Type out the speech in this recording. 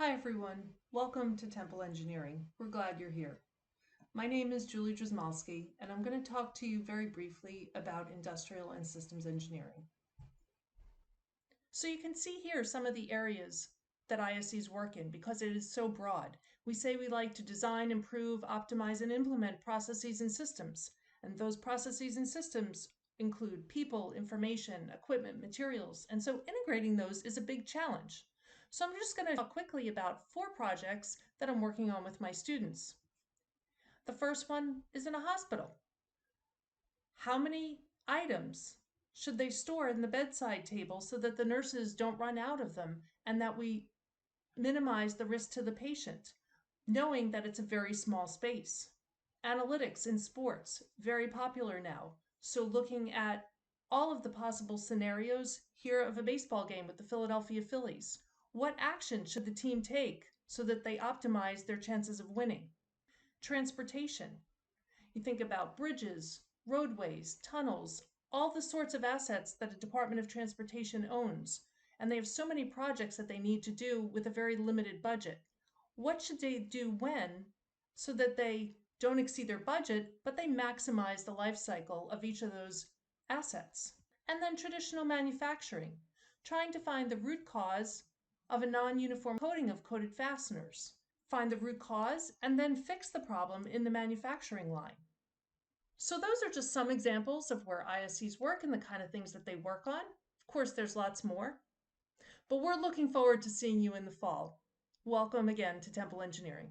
Hi everyone, welcome to Temple Engineering. We're glad you're here. My name is Julie Drzymalski, and I'm going to talk to you very briefly about industrial and systems engineering. So you can see here some of the areas that ISEs work in because it is so broad. We say we like to design, improve, optimize, and implement processes and systems. And those processes and systems include people, information, equipment, materials. And so integrating those is a big challenge. So I'm just going to talk quickly about 4 projects that I'm working on with my students. The first one is in a hospital. How many items should they store in the bedside table so that the nurses don't run out of them and that we minimize the risk to the patient, knowing that it's a very small space? Analytics in sports, very popular now. So looking at all of the possible scenarios here of a baseball game with the Philadelphia Phillies. What action should the team take so that they optimize their chances of winning? Transportation. You think about bridges, roadways, tunnels, all the sorts of assets that a Department of Transportation owns. And they have so many projects that they need to do with a very limited budget. What should they do when so that they don't exceed their budget, but they maximize the life cycle of each of those assets? And then traditional manufacturing, trying to find the root cause of a non-uniform coating of coated fasteners. Find the root cause and then fix the problem in the manufacturing line. So those are just some examples of where ISEs work and the kind of things that they work on. Of course, there's lots more, but we're looking forward to seeing you in the fall. Welcome again to Temple Engineering.